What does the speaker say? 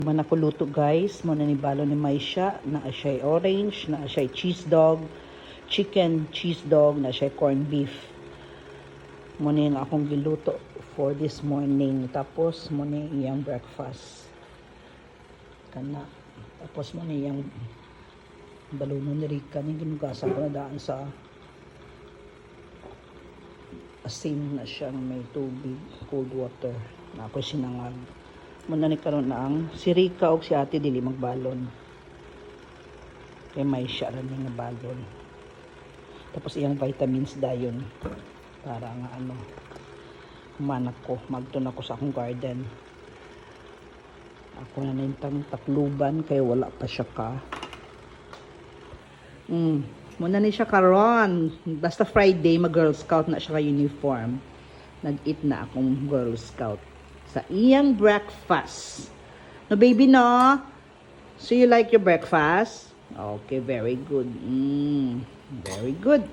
Man ako luto guys, mo na ni balo ni Maisha, na siya orange, na siya cheese dog, chicken cheese dog, na siya corned beef. Mo na yung akong giluto for this morning. Tapos mo na iyang breakfast. Kana. Tapos mo na iyang baluno ni Rika, ni ginugasan ko na daan sa asin na siyang may tubig, cold water. Na ako sinangag. Muna ni karon na ang si Rika o si ate dili magbalon. Kay may siya rin nga balon. Tapos iyang vitamins dayon. Para nga ano, humanak ko. Magtun ako sa akong garden. Ako na nintang takluban kay wala pa siya ka. Muna ni siya karon. Basta Friday, mag-Girl Scout na siya ka uniform. Nag-eat na akong Girl Scout. Sa iyang breakfast. No, baby, no? So, you like your breakfast? Okay, very good. Very good.